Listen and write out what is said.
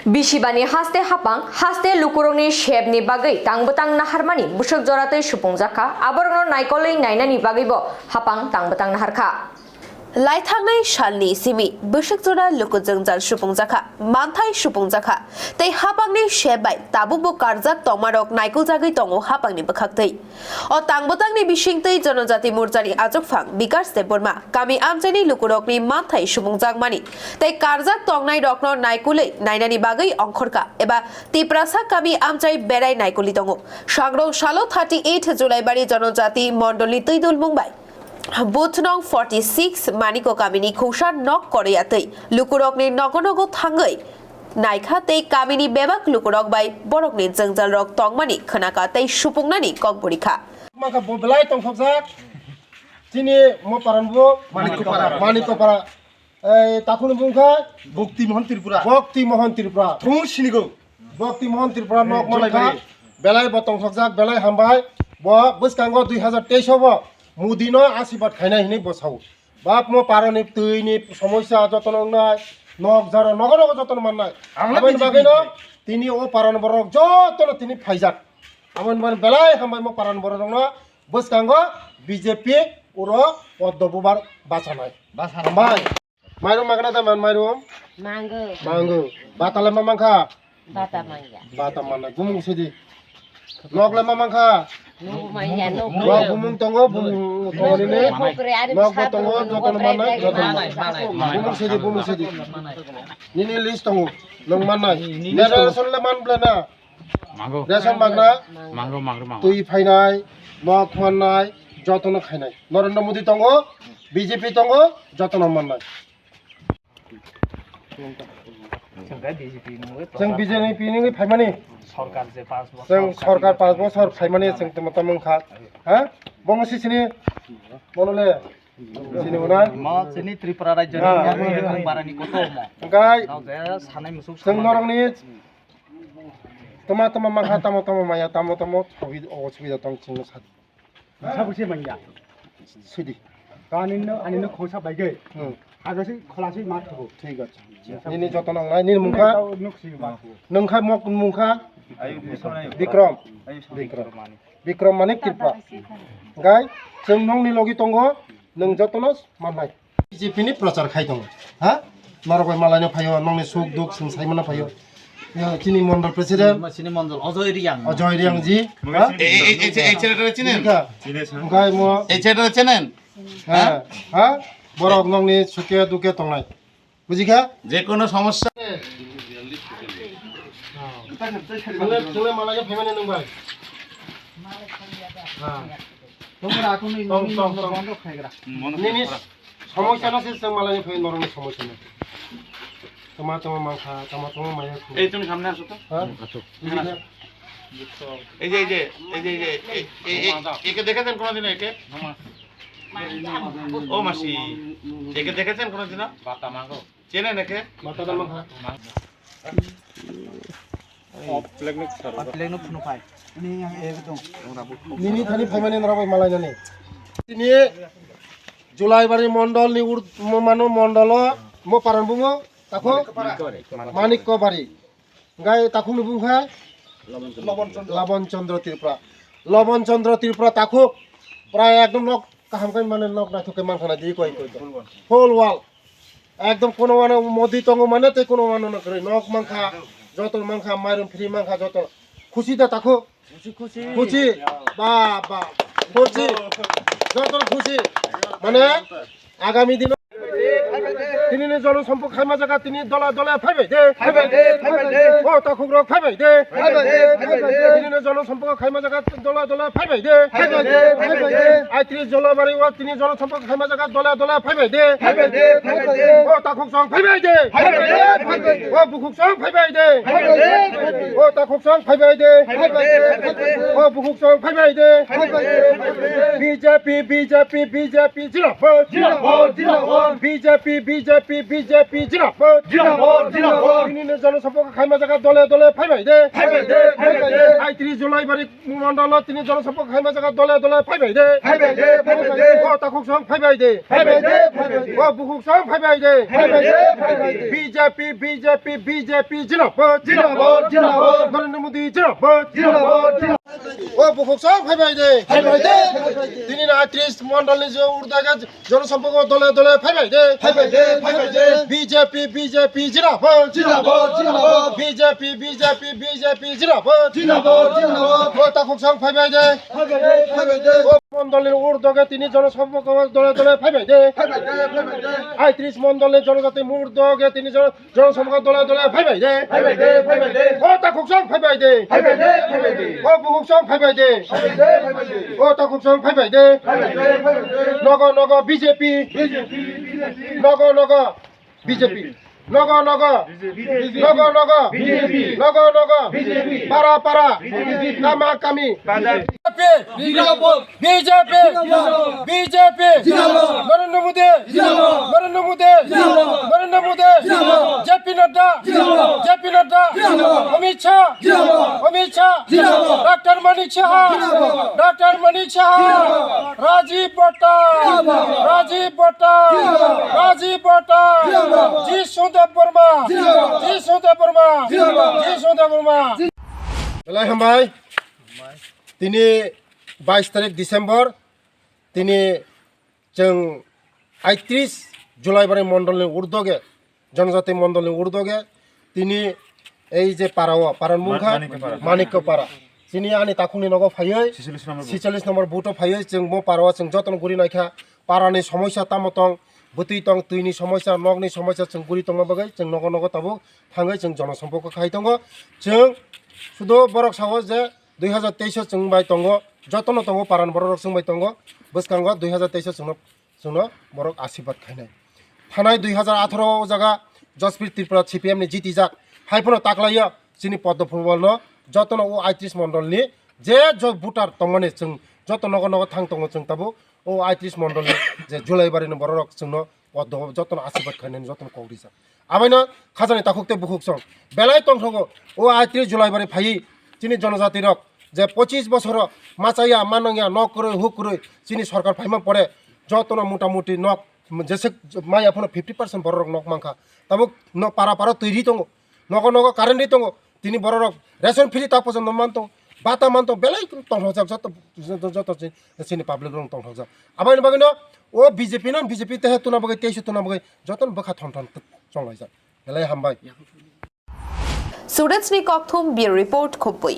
Bisibani haste hapang haste lukurongni shebni bagai tangbetang naharmani busuk joratei supungzaka aborno naikolei nainani bagaibo hapang tangbetang naharka Laithangnai shalni simi busuk jora lukujengjar supungzaka manthai supungzaka tei hapangni shebai tabubo karjak tomarok naikul jagai tongo hapangni bokhaktei o tangbetangni bisingtei jonojati morjani ajokphang bikas deborma kami amjani lukurokni manthai supungjak mani tei karjak tongnai rokno naikulei nainani bagai ongkhorka eba tiprasa kami amjai berai naikuli tongo sangrong salo 38 Julai bari jonojati mondoli tuidul mumbai Booth nong 46 Maniko Kamini Khosha nok Koreatei Lukurokni Nogonogo Thangai Naikha tei Kamini bebak lukurok bai borokni jengjal rok tongmani khanaka tei supungnani kongporikha maka belai tongkhokjak tini mo paranbo maniko para takunu bungkha Bhakti Mohan Tripura thung sinigo Bhakti Mohan Tripura nok malaka belai botongkhokjak belai hambai bo buskango 2023 bo Mudino asibat khaina hini bosau bap mo parani tuini সমস্যা যতন নাই nok jara nogonogo যতন man নাই amon bagino tini o paran borok যতন tini phaijak amon man belai hambai mo paran borok no buskango BJP uro poddobubar basanai hambai mairum magna da man mairum mango batale mamangkha bata mana gumung sidi nogle mamangkha Nok bumung tongo ini nok tongo joton mana joton bumung sedi ini list tongo nong mana nera son leman blena reson magna tui phainai nok manai joton khainai Narendra Modi tongo BJP tongo joton manai जों BJP नि फाइमानि जों सरकार 5 बोसोर फाइमानि जों तमखा हा बंगसि सिनि मनले सिनि उनाय Ma sini Tripura राज्योनि बारानि गथ' गाय सानाय मुसुक जों नरंनि तमा माखा माया असुबिदा दं जों सा साबसे माइया सुदि कानिनो आनिनो खोसा बायगै आगसि खलासि मा थबो ठीक আছে निनि जतन नाय निनि मुखा नोंखा मक मुखा बिक्रम माने कृपा गाय जों नंनि लगी तंगो नों जतनस माननाय BJP नि प्रचार खाइ दं हा नरगय मालायनो फायो नंनि सुख दुख जों साइमना फायो Chini Mondal president sini Mondol Ajoy Riang ji এই ছেলেটা চিনেন गाय मो এই ছেলেটা চেনেন হ্যাঁ হ্যাঁ বড় নংনি সুকে দুকে তংনাই বুঝিখা যে কোনো সমস্যা जोंले मालायनो फेमानि नंबाय তোমরা এখন এই নমি বন্ধ খাইগরা निनि समस्या ना से जों मालायनो फै नरनि समस्या ना तमा माखा तमा माया এই তুমি সামনে আসো তো হ্যাঁ এই যে একে দেখেছেন কোনোদিন একে ও মাসি একে দেখেছেন কোনোদিন বাতা মাগো চেনেন একে মাতা মাখা প্লেনো ফুনো পাই ini yang একদম निनि थानि फैमानि नराबाय मालायनानै तिनि जुलाइबारि मण्डल नि मानु मण्डल मो पारन बुङो ताखो मानिकबारि गाय ताखो बुङा लबन चन्द्र त्रिपुरा ताखो प्राय एकदम नक काहामकै माने नक नाथुके मानखाना दि कय फुल वाल एकदम कोनो माने मोदी तंगो माने ते कोनो माने नकरै नक मानखा जतन मानखा माइरम फ्री मानखा जतन खुशी दा ताखो खुशी बा खुशी जतन खुशी माने आगामी दिन तिनिने जनसम्पद खाइमा जागा तिनि दला फाइबाय दे ओ ताखुग्रक फाइबाय दे तिनिने जनसम्पद खाइमा जागा दला फाइबाय दे आइत्रि जलबारि वा तिनि जनसम्पद खाइमा जागा दला फाइबाय दे ओ ताखुगसं फाइबाय दे ओ बुखुगसं फाइबाय दे ओ ताखुगसं फाइबाय दे ओ बुखुगसं फाइबाय दे BJP जिराफोर BJP বিজেপি বিজেপি জিন্দাবাদ জিন্দাবাদ জিন্দাবাদ তিনি জনসম্পর্ক খাইমা জায়গা দলে দলে ফাইবাই দে 31 জুলাই বাড়ি মন্ডল তিনি জনসম্পর্ক খাইমা জায়গা দলে দলে ফাইবাই দে ও তাকুক সং ফাইবাই দে ও বুকুক সং ফাইবাই দে বিজেপি বিজেপি বিজেপি জিন্দাবাদ জিন্দাবাদ জিন্দাবাদ নরেন্দ্র মোদী জিন্দাবাদ ও বুকুক সং ফাইবাই দে তিনি 31 মন্ডল উর্দাগা জনসম্পর্ক দলে দলে ফাইবাই দে বিজেপি বিজেপি জিন্দাবাদ বিজেপি বিজেপি বিজেপি জিন্দাবাদ ও তাকুক সং ফাইবাই দে ও মন্ডলের উর্দগে তিনি জনসম্পর্ক দলে দলে ফাইবাই দে 31 মন্ডলের জনজাতি উর্দগে তিনি জনসম্পর্ক দলে দলে ফাইবাই দে ও তাকুক সং ফাইবাই দে ও বুকুক সং ফাইবাই দে ও তাকুক সং ফাইবাই দে নগ নগ বিজেপি নগ নগ বিজেপি নগ নগ নগ নগ নগ নগ পারা পারা কামা কামি BJP BJP Narendra Modi Narendra Modi Narendra Modi JP Nadda Amit Shah doctor Manik Saha Rajib Bhatta ji Sudeb Barma বেলায় হামবাই তিনি 22 তারিখ ডিসেম্বর তিনি जों 31 জুলাই বারে মন্ডলের উর্দগে জনজাতি মন্ডলের উর্দগে তিনি এই যে পারান মুখা মানিক্য পারা তিনি আনি তাকুনি নগ ফাইयै 46 নম্বর বুটো ফাইयै जों মো পারাवा जों যতन गुरि नायखा पारानि समस्या तामतं बुतुइ तं तुइनि समस्या नगनि समस्या जों गुरि तं बगै जों नग नग ताबो थाङै जों जनसम्पर्क खाइ दङ जों सुदो बरक साव जे 2023 जों बाय दङ जतन दङ पारान बरक जों बाय दङ बसकांग 2023 जोंनो बरक आशीर्वाद खायनाय थानाय 2018 जागा जसप्रीत त्रिपुरा सीपीएम नि जिति जाक हाइफोनो ताकलायो जोंनि पद्म फुटबलनो जतन ओ 31 मण्डलनि जे जो भोटार दङने जों जत नग नग थां दङ जों ताबो ओ 31 मण्डलनि जे जुलाइ बारिनो बरक जोंनो पद्म जतन आशीर्वाद खायनाय जतन कौरि जा आबायनो खाजानि ताकुकते बुकुक सं बेलाय तंथगो ओ 31 जुलाइ बारि फायि जोंनि जनजाति रक जे 25 बছर माचाया मानंया नकरै हुकरै जोंनि सरकार फाइमा परे जतन मोटामुटी नक जैसे माइ आपनो 50% बरक नक मांखा ताबो न पारा पारा तैरि दङ नग नग कारेन्ट दङ तिनी बरक रेशन फ्री ता पजन मानतो बाता मानतो बेलाय तंथजा जत जोंनि पाब्लिक रं तंथजा आबायनो बागैनो ओ बीजेपी न बीजेपी ते तुना बगै 23 तुना बगै जतन बखा थन चंलायजा बेलाय हामबाय सुरज नि कक्थुम बियर रिपोर्ट खुबुई